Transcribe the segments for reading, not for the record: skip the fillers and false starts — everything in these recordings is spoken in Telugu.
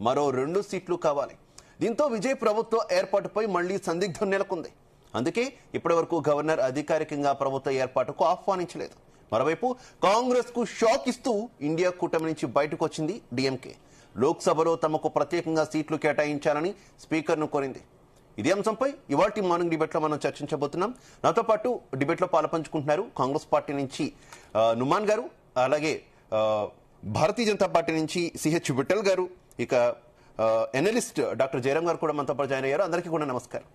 మరో 2 సీట్లు కావాలి. దీంతో విజయ్ ప్రభుత్వ ఏర్పాటుపై మళ్లీ సందిగ్ధం నెలకొంది. అందుకే ఇప్పటివరకు గవర్నర్ అధికారికంగా ప్రభుత్వ ఏర్పాటుకు ఆహ్వానించలేదు. మరోవైపు కాంగ్రెస్ కు షాక్ ఇస్తూ ఇండియా కూటమి నుంచి బయటకు వచ్చింది డిఎంకే. లోక్సభలో తమకు ప్రత్యేకంగా సీట్లు కేటాయించాలని స్పీకర్ను కోరింది. ఇదే అంశంపై ఇవాల్టి మార్నింగ్ డిబేట్లో మనం చర్చించబోతున్నాం. నాతో పాటు డిబేట్లో పాలుపంచుకుంటున్నారు కాంగ్రెస్ పార్టీ నుంచి నుమాన్ గారు, అలాగే భారతీయ జనతా పార్టీ నుంచి సిహెచ్ విఠల్ గారు, ఇక ఎనలిస్ట్ డాక్టర్ జయరాం గారు కూడా మనతో పాటు జాయిన్ అయ్యారు. అందరికీ కూడా నమస్కారం.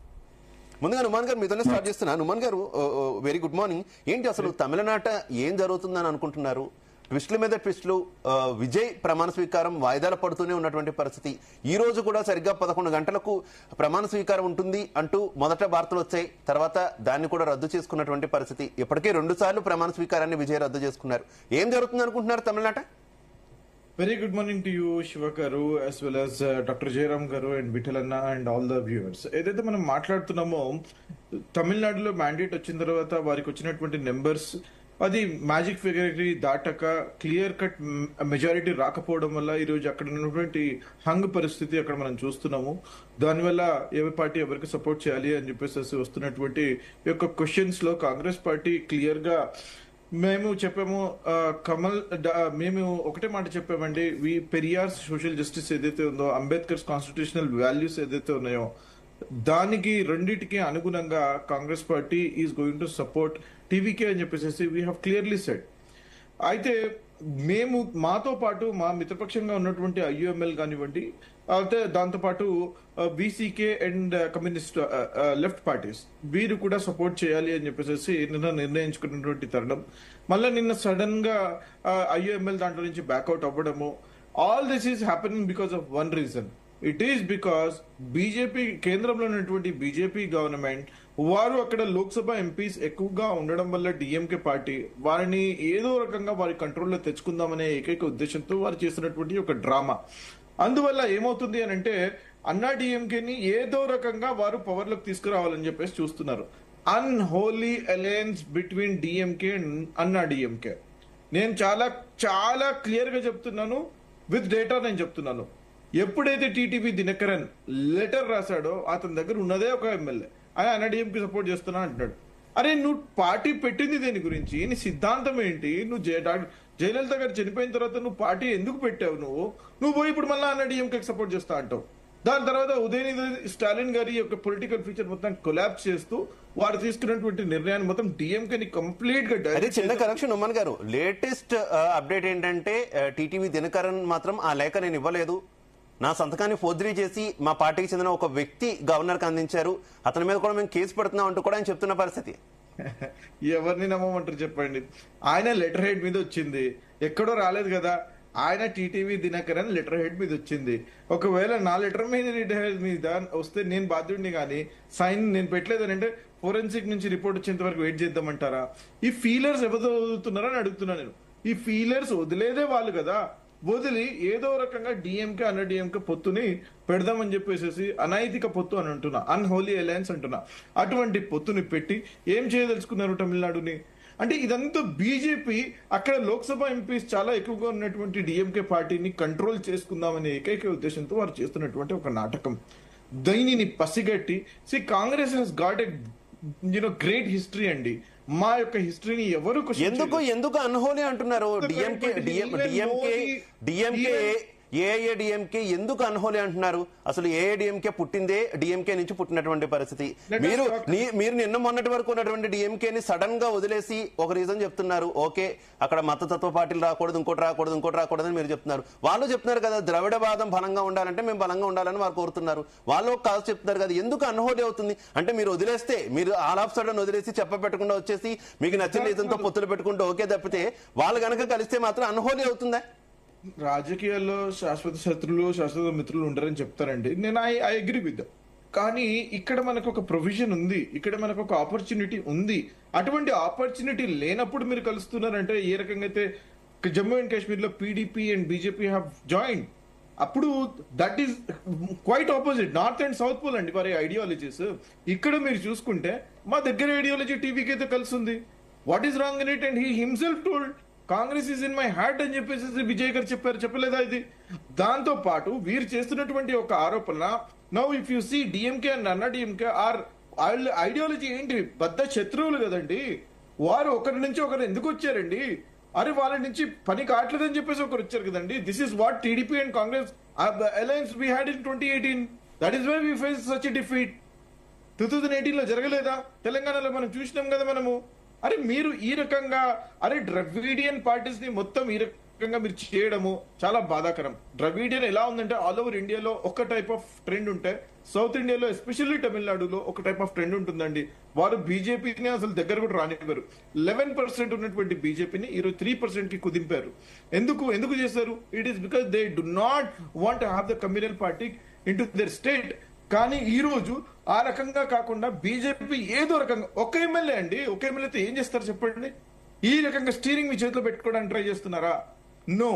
ముందుగా నుమాన్ గారు మీతోనే స్టార్ట్ చేస్తున్నా. నుమాన్ గారు, వెరీ గుడ్ మార్నింగ్. ఏంటి అసలు తమిళనాట ఏం జరుగుతుందని అనుకుంటున్నారు? ట్విస్టుల మీద ట్విస్టులు, విజయ్ ప్రమాణ స్వీకారం వాయిదాల పడుతూనే ఉన్నటువంటి పరిస్థితి. ఈ రోజు కూడా సరిగ్గా 11 గంటలకు ప్రమాణ స్వీకారం ఉంటుంది అంటూ మొదట వార్తలు వచ్చాయి. తర్వాత దాన్ని కూడా రద్దు చేసుకున్నటువంటి పరిస్థితి. ఇప్పటికే 2 సార్లు ప్రమాణ స్వీకారాన్ని విజయ్ రద్దు చేసుకున్నారు. ఏం జరుగుతుంది అనుకుంటున్నారు తమిళనాట? Very good morning to you, Shiva Garu, as well as Dr. Jairam Garu and Vithalanna and all the viewers. ఏదైతే మనం మాట్లాడుతున్నామో తమిళనాడులో మ్యాండేట్ వచ్చిన తర్వాత వారికి వచ్చినటువంటి నెంబర్స్ అది మ్యాజిక్ ఫిగర్ దాటక క్లియర్ కట్ మెజారిటీ రాకపోవడం వల్ల ఈరోజు అక్కడ ఉన్నటువంటి హంగ్ పరిస్థితి అక్కడ మనం చూస్తున్నాము. దానివల్ల ఏ పార్టీ ఎవరికి సపోర్ట్ చేయాలి అని చెప్పేసి వస్తున్నటువంటి యొక్క క్వశ్చన్స్ లో కాంగ్రెస్ పార్టీ క్లియర్ గా మేము చెప్పాము, మేము ఒకటే మాట చెప్పామండి, పెరియార్స్ సోషల్ జస్టిస్ ఏదైతే ఉందో, అంబేద్కర్స్ కాన్స్టిట్యూషనల్ వాల్యూస్ ఏదైతే ఉన్నాయో దానికి రెండింటికి అనుగుణంగా Congress party is going to support TVK అని చెప్పేసి వీ హ్యావ్ క్లియర్లీ సెడ్. అయితే మేము మాతో పాటు మా మిత్రపక్షంగా ఉన్నటువంటి ఐయుఎంఎల్ కానివ్వండి, అయితే దాంతోపాటు BCK and communist left parties వీరు కూడా సపోర్ట్ చేయాలి అని చెప్పేసి నిర్ణయించుకున్నటువంటి తరుణం. మళ్ళీ నిన్న సడన్ గా ఐయుఎంఎల్ దాంట్లో నుంచి బ్యాక్అవుట్ అవ్వడము, all this is happening because of one reason. It is because BJP, కేంద్రంలో ఉన్నటువంటి బీజేపీ గవర్నమెంట్ వారు అక్కడ లోక్సభ ఎంపీస్ ఎక్కువగా ఉండడం వల్ల డిఎంకే పార్టీ వారిని ఏదో రకంగా వారి కంట్రోల్లో తెచ్చుకుందామనే ఏకైక ఉద్దేశంతో వారు చేస్తున్నటువంటి ఒక డ్రామా. అందువల్ల ఏమవుతుంది అని అంటే అన్నా డిఎంకేని ఏదో రకంగా వారు పవర్ లోకి తీసుకురావాలని చెప్పేసి చూస్తున్నారు. Unholy alliance between DMK and Anna DMK. నేను చాలా చాలా క్లియర్ గా చెప్తున్నాను, విత్ డేటా నేను చెప్తున్నాను. ఎప్పుడైతే టీటీవీ దినకరన్ లెటర్ రాశాడో అతని దగ్గర ఉన్నదే ఒక ఎమ్మెల్యే, ఆయన అన్నాడీఎంకి సపోర్ట్ చేస్తున్నా అంటున్నాడు. అరే నువ్వు పార్టీ పెట్టింది దేని గురించి? నీ సిద్ధాంతం ఏంటి? నువ్వు జయలలిత గారు చనిపోయిన తర్వాత నువ్వు పార్టీ ఎందుకు పెట్టావు? నువ్వు పోయి ఇప్పుడు మళ్ళీ అన్నాడీఎంకి సపోర్ట్ చేస్తా అంటావు. దాని తర్వాత ఉదయనిధి స్టాలిన్ గారి యొక్క పొలిటికల్ ఫ్యూచర్ మొత్తం కొలాప్స్ చేస్తూ వారు తీసుకున్నటువంటి నిర్ణయాన్ని మొత్తం డిఎంకే ని కంప్లీట్ గా. అదే చిన్న కరెక్షన్ ఉమ్మన్ గారు, లేటెస్ట్ అప్డేట్ ఏంటంటే టీటీవీ దినకరన్ మాత్రం ఆ లేఖ నేను ఇవ్వలేదు, నా సంతకాన్ని ఫోర్జరీ చేసి మా పార్టీకి చెందిన ఒక వ్యక్తి గవర్నర్కి అందించారు, అతని మీద కూడా మేము కేసు పెడుతున్నాం అంటూ కూడా ఆయన చెప్తున్న పరిస్థితి. ఎవరిని నమ్మమంటారు చెప్పండి? ఆయన లెటర్ హెడ్ మీద వచ్చింది, ఎక్కడో రాలేదు కదా. ఆయన టీటీవీ దినకరన్ లెటర్ హెడ్ మీద వచ్చింది. ఒకవేళ నా లెటర్ మీద వస్తే నేను బాధ్యుడిని, కానీ సైన్ నేను పెట్టలేదని అంటే ఫోరెన్సిక్ నుంచి రిపోర్ట్ వచ్చేంత వరకు వెయిట్ చేద్దామంటారా? ఈ ఫీలర్స్ ఎవరు వదులుతున్నారా అని అడుగుతున్నా నేను. ఈ ఫీలర్స్ వదిలేదే వాళ్ళు కదా, వదిలి ఏదో రకంగా డిఎంకే అన్న డిఎంకే పొత్తుని పెడదామని చెప్పేసి అనైతిక పొత్తు అని అంటున్నా, అన్హోలీ అలయన్స్ అంటున్నా. అటువంటి పొత్తుని పెట్టి ఏం చేయదలుచుకున్నారు తమిళనాడుని అంటే? ఇదంతా బీజేపీ అక్కడ లోక్సభ ఎంపీస్ చాలా ఎక్కువగా ఉన్నటువంటి డిఎంకే పార్టీని కంట్రోల్ చేసుకుందామనే ఏకైక ఉద్దేశంతో వారు చేస్తున్నటువంటి ఒక నాటకం. దీనిని పసిగట్టి Congress has got a great history అండి. మా యొక్క హిస్టరీని ఎవరు ఎందుకు అన్హోలీ అంటున్నారు? డిఎంకే ఏఐఏడిఎంకే ఎందుకు అన్హోలీ అంటున్నారు? అసలు ఏఐడిఎంకే పుట్టిందే డిఎంకే నుంచి పుట్టినటువంటి పరిస్థితి. మీరు నిన్న మొన్నటి వరకు ఉన్నటువంటి డిఎంకేని సడన్ గా వదిలేసి ఒక రీజన్ చెప్తున్నారు. ఓకే, అక్కడ మతతత్వ పార్టీలు రాకూడదు, ఇంకోటి రాకూడదు అని మీరు చెప్తున్నారు. వాళ్ళు చెప్తున్నారు కదా ద్రవిడవాదం బలంగా ఉండాలంటే మేము బలంగా ఉండాలని వారు కోరుతున్నారు. వాళ్ళు ఒక కాదు చెప్తున్నారు కదా, ఎందుకు అన్హోలీ అవుతుంది అంటే? మీరు వదిలేస్తే, మీరు ఆల్ ఆఫ్ సడన్ వదిలేసి చెప్పపెట్టకుండా వచ్చేసి మీకు నచ్చిన రీజన్తో పొత్తులు పెట్టుకుంటూ ఓకే తప్పితే వాళ్ళు గనక కలిస్తే మాత్రం అన్హోలీ అవుతుందా? రాజకీయాల్లో శాశ్వత శత్రులు శాశ్వత మిత్రులు ఉండరని చెప్తారండి. నేను ఐ అగ్రీ విత్. కానీ ఇక్కడ మనకు ఒక ప్రొవిజన్ ఉంది, ఇక్కడ మనకు ఒక ఆపర్చునిటీ ఉంది. అటువంటి ఆపర్చునిటీ లేనప్పుడు మీరు కలుస్తున్నారంటే ఏ రకంగా అయితే జమ్మూ అండ్ కాశ్మీర్ లో PDP and BJP have join, అప్పుడు that is quite opposite. North and south pole అండి వారి ఐడియాలజీస్. ఇక్కడ మీరు చూసుకుంటే మా దగ్గర ఐడియాలజీ టీవీకి అయితే కలిసి ఉంది. What is wrong in it? And he himself told Congress is in my heart అని చెప్పేసి విజయ్ గారు చెప్పారు, చెప్పలేదా ఇది? దాంతో పాటు వీరు చేస్తున్నటువంటి ఒక ఆరోపణ, now if you see DMK and Anna DMK are ideology ఏంటి? బద్ద శత్రువులు కదండి వారు. ఒకరి నుంచి ఒకరు ఎందుకు వచ్చారండి? అరే వాళ్ళ నుంచి పని కావట్లేదని చెప్పేసి ఒకరు వచ్చారు కదండి. This is what TDP and Congress alliance we had in 2018. That is why we face such defeat. 2018 లో జరగలేదా? తెలంగాణలో మనం చూసినాం కదా మనము. అరే మీరు ఈ రకంగా ద్రవిడియన్ పార్టీస్ ని మొత్తం ఈ రకంగా మీరు చేయడము చాలా బాధాకరం. ద్రవిడియన్ ఎలా ఉందంటే ఆల్ ఓవర్ ఇండియాలో ఒక టైప్ ఆఫ్ ట్రెండ్ ఉంటే, సౌత్ ఇండియాలో ఎస్పెషల్లీ తమిళనాడులో ఒక టైప్ ఆఫ్ ట్రెండ్ ఉంటుందండి. వారు బీజేపీని అసలు దగ్గర కూడా రానివ్వరు. 11% ఉన్నటువంటి బీజేపీని ఈరోజు 3% కి కుదింపారు. ఎందుకు చేశారు? It is because they do not want to have the communal party in to their state. కానీ ఈ రోజు ఆ రకంగా కాకుండా బీజేపీ ఏదో రకంగా ఒక ఎమ్మెల్యే అండి, ఒక ఎమ్మెల్యేతో ఏం చేస్తారు చెప్పండి? ఈ రకంగా స్టీరింగ్ మీ చేతిలో పెట్టుకోవడానికి ట్రై చేస్తున్నారా? No,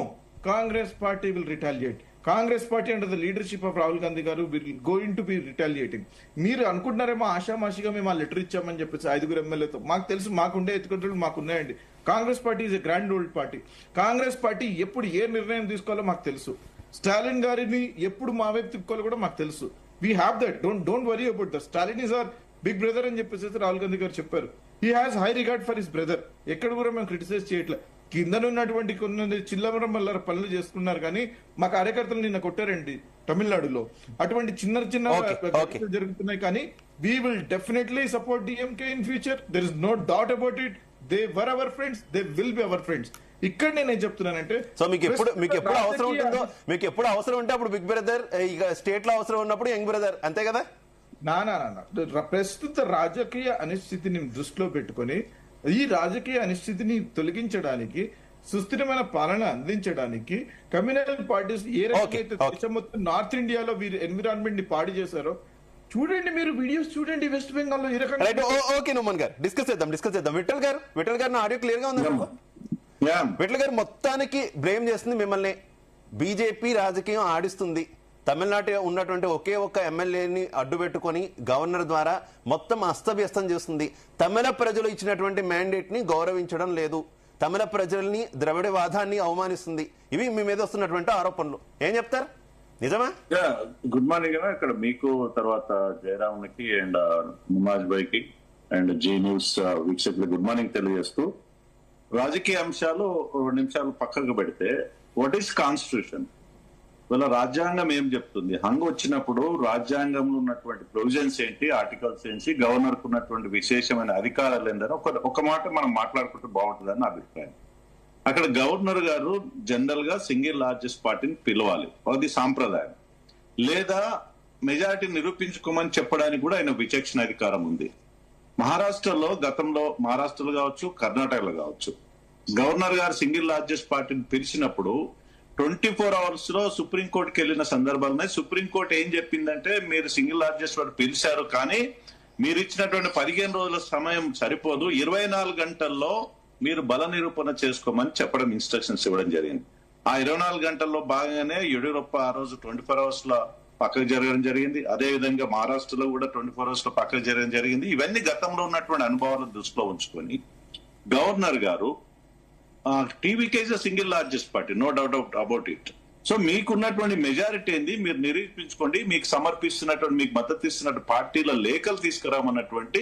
Congress party will retaliate. Congress party under the leadership of Rahul Gandhi garu will going to be retaliating. మీరు అనుకుంటున్నారేమో ఆషామాషిగా మేము ఆ లెటర్ ఇచ్చామని చెప్పేసి 5 ఎమ్మెల్యేతో. మాకు తెలుసు, మాకుండే ఎత్తుకుంటారు మాకున్నాయండి. Congress party is a grand old party. Congress party ఎప్పుడు ఏ నిర్ణయం తీసుకోవాలో మాకు తెలుసు. స్టాలిన్ గారిని ఎప్పుడు మా వైపు తిప్పుకోవాలో కూడా మాకు తెలుసు. We have that. Don't worry about that. Stalin is our big brother అని చెప్పేసి రాహుల్ గాంధీ గారు చెప్పారు. He has high regard for his brother. ఎక్కడ కూడా మేము క్రిటిసైజ్ చేయట్లేదు. కిందనున్నటువంటి కొన్ని చిల్లర మల్లర పనులు చేసుకున్నారు కానీ మా కార్యకర్తలు నిన్న కొట్టారండి తమిళనాడులో. అటువంటి చిన్న జరుగుతున్నాయి. కానీ we will definitely support DMK in future. There is no doubt about it. They were our friends, they will be our friends. ఇక్కడ నేనేం చెప్తున్నానంటే, సో మీకు ఎప్పుడు అవసరం ఉంటుందో, మీకు ఎప్పుడు అవసరం ఉంటే అప్పుడు బిగ్ బ్రదర్, ఇక స్టేట్ లో అవసరం ఉన్నప్పుడు యంగ్ బ్రదర్, అంతే కదా? నా ప్రస్తుత రాజకీయ అనిశ్చితిని దృష్టిలో పెట్టుకొని ఈ రాజకీయ అనిశ్చితిని తొలగించడానికి, సుస్థిరమైన పాలన అందించడానికి కమ్యూనల్ పార్టీస్ ఏ రకమైతే దేశం మొత్తం నార్త్ ఇండియాలో వీరు ఎన్విరాన్మెంట్ ని పాడు చేశారో చూడండి. మీరు వీడియోస్ చూడండి వెస్ట్ బెంగాల్ లో ఈ రకంగా. ఓకే నోమన్ గారు, డిస్కస్ చేద్దాం. విఠల్ గారు నా ఆడియో క్లియర్ గా ఉంది. విఠల్ గారు మొత్తానికి బ్లేమ్ చేస్తుంది మిమ్మల్ని. బీజేపీ రాజకీయం ఆడిస్తుంది. తమిళనాడు ఉన్నటువంటి ఒకే ఒక్క ఎమ్మెల్యేని అడ్డు పెట్టుకొని గవర్నర్ ద్వారా మొత్తం అస్తవ్యస్తం చేస్తుంది. తమిళ ప్రజలు ఇచ్చినటువంటి మ్యాండేట్ ని గౌరవించడం లేదు. తమిళ ప్రజల్ని, ద్రవిడవాదాన్ని అవమానిస్తుంది. ఇవి మీ మీద వస్తున్నటువంటి ఆరోపణలు. ఏం చెప్తారు? నిజమా? Good morning. ఇక్కడ మీకు తర్వాత జయరామ్కి అండ్ నిమాజ్ భాయ్ కి అండ్ జీ న్యూస్ వీక్షకులు గుడ్ మార్నింగ్ తెలియజేస్తూ, రాజకీయ అంశాలు 2 నిమిషాలు పక్కకు పెడితే, వాట్ ఈస్ కాన్స్టిట్యూషన్? వీళ్ళ రాజ్యాంగం ఏం చెప్తుంది? హంగ్ వచ్చినప్పుడు రాజ్యాంగంలో ఉన్నటువంటి ప్రొవిజన్స్ ఏంటి, ఆర్టికల్స్ ఏంటి, గవర్నర్ కు ఉన్నటువంటి విశేషమైన అధికారాలు ఏందని ఒక మాట మనం మాట్లాడుకుంటే బాగుంటుందని నా అభిప్రాయం. అక్కడ గవర్నర్ గారు జనరల్ గా సింగిల్ లార్జెస్ట్ పార్టీని పిలవాలి, అది సాంప్రదాయం. లేదా మెజారిటీ నిరూపించుకోమని చెప్పడానికి కూడా ఆయన విచక్షణ అధికారం ఉంది. మహారాష్ట్రలో గతంలో, మహారాష్ట్రలో కావచ్చు, కర్ణాటకలో కావచ్చు, గవర్నర్ గారు సింగిల్ లార్జెస్ట్ పార్టీని పిలిచినప్పుడు 24 hours లో సుప్రీంకోర్టుకి వెళ్ళిన సందర్భాలు ఉన్నాయి. సుప్రీంకోర్టు ఏం చెప్పిందంటే, మీరు సింగిల్ లార్జెస్ట్ వాడు పిలిచారు కానీ మీరు ఇచ్చినటువంటి 15 రోజుల సమయం సరిపోదు, 24 గంటల్లో మీరు బల నిరూపణ చేసుకోమని చెప్పడం, ఇన్స్ట్రక్షన్స్ ఇవ్వడం జరిగింది. ఆ 24 గంటల్లో భాగంగానే యడ్యూరప్ప ఆ రోజు 24 hours లో పక్కకు జరగడం జరిగింది. అదే విధంగా మహారాష్ట్రలో కూడా 24 hours లో పక్కకు జరగడం జరిగింది. ఇవన్నీ గతంలో ఉన్నటువంటి అనుభవాలను దృష్టిలో ఉంచుకొని governor garu TVK is single largest party, no doubt about it. So మీకున్నటువంటి మెజారిటీ ఏంది మీరు నిరూపించుకోండి, మీకు సమర్పిస్తున్నటువంటి, మీకు మద్దతు ఇస్తున్నటువంటి పార్టీల లేఖలు తీసుకురామన్నటువంటి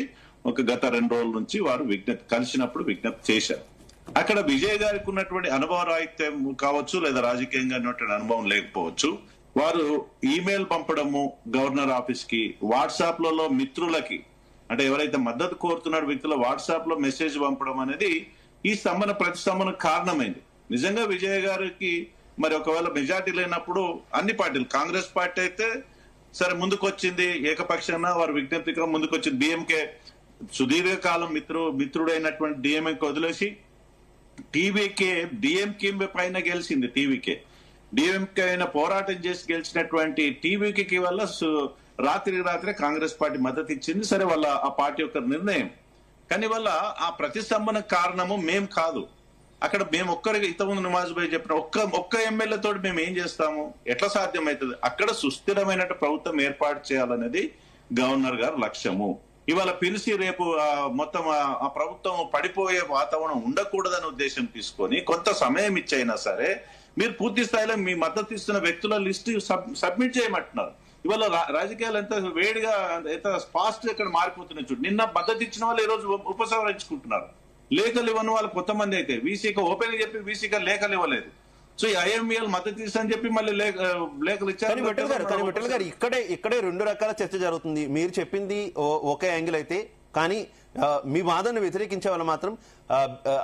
ఒక గత 2 రోజుల నుంచి వారు కలిసినప్పుడు విజ్ఞప్తి చేశారు. అక్కడ విజయ్ గారికి ఉన్నటువంటి అనుభవ రాహిత్యం కావచ్చు, లేదా రాజకీయంగా ఉన్నటువంటి అనుభవం లేకపోవచ్చు, వారు ఈమెయిల్ పంపడము గవర్నర్ ఆఫీస్ కి, వాట్సాప్ లలో మిత్రులకి, అంటే ఎవరైతే మద్దతు కోరుతున్న వ్యక్తుల వాట్సాప్ లో మెసేజ్ పంపడం అనేది ఈ ప్రతిస్తంభన కారణమైంది. నిజంగా విజయ్ గారికి మరి ఒకవేళ మెజార్టీ లేనప్పుడు అన్ని పార్టీలు, కాంగ్రెస్ పార్టీ అయితే సరే ముందుకు వచ్చింది, ఏకపక్షంగా వారు విజ్ఞప్తిగా ముందుకు వచ్చింది. డిఎంకే సుదీర్ఘకాలం మిత్రుడైనటువంటి డిఎంకే వదిలేసి డిఎంకే పైన గెలిచింది. డిఎంకే అయిన పోరాటం చేసి గెలిచినటువంటి టీవీకి వల్ల రాత్రి కాంగ్రెస్ పార్టీ మద్దతు ఇచ్చింది. సరే వాళ్ళ ఆ పార్టీ యొక్క నిర్ణయం. కానీ వల్ల ఆ ప్రతిస్తంభన కారణము మేం కాదు. అక్కడ మేము ఇంతకుముందు నిమాజ్ భాయ్ చెప్పిన ఒక్క ఎమ్మెల్యే తోటి మేము ఏం చేస్తాము, ఎట్లా సాధ్యమవుతుంది? అక్కడ సుస్థిరమైన ప్రభుత్వం ఏర్పాటు చేయాలనేది గవర్నర్ గారి లక్ష్యము. ఇవాళ పిలిచి రేపు మొత్తం ఆ ప్రభుత్వం పడిపోయే వాతావరణం ఉండకూడదనే ఉద్దేశం తీసుకొని కొంత సమయం ఇచ్చైనా సరే మీరు పూర్తి స్థాయిలో మీ మద్దతు ఇస్తున్న వ్యక్తుల లిస్ట్ సబ్మిట్ చేయమంటున్నారు. ఇవాళ రాజకీయాలు ఎంత వేడిగా ఎంత ఫాస్ట్ గా ఇక్కడ మారిపోతున్నాయి చూడు. నిన్న మద్దతు ఇచ్చిన వాళ్ళు ఈ రోజు ఉపసంహరించుకుంటున్నారు. లేఖలు ఇవ్వని వాళ్ళు కొంతమంది అయితే వీసీగా ఓపెన్ చెప్పి వీసీగా లేఖలు ఇవ్వలేదు. సో ఈ ఐఎంఈఎల్ మద్దతు ఇస్తారని చెప్పి మళ్ళీ లేఖలు కానీ విఠల్ గారు ఇచ్చారు. ఇక్కడే రెండు రకాల చర్చ జరుగుతుంది. మీరు చెప్పింది ఒకే యాంగిల్ అయితే, కానీ మీ వాదనను వ్యతిరేకించే వాళ్ళు మాత్రం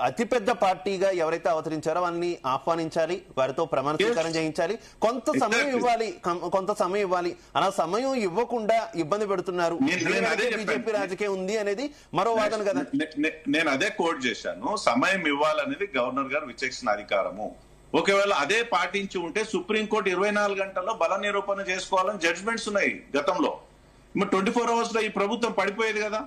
అతిపెద్ద పార్టీగా ఎవరైతే అవతరించారో వాళ్ళని ఆహ్వానించాలి, వారితో ప్రమాణ స్వీకారం చేయించాలి, కొంత సమయం ఇవ్వాలి. అలా సమయం ఇవ్వకుండా ఇబ్బంది పెడుతున్నారు. బీజేపీ రాజకీయం ఉంది అనేది మరో వాదన కదా. నేను అదే కోట్ చేశాను. సమయం ఇవ్వాలనేది గవర్నర్ గారు విచక్షణ అధికారము. ఒకవేళ అదే పాటించి ఉంటే సుప్రీంకోర్టు 24 గంటల్లో బల నిరూపణ చేసుకోవాలని జడ్జిమెంట్స్ ఉన్నాయి గతంలో. 24 hours లో ఈ ప్రభుత్వం పడిపోయేది కదా.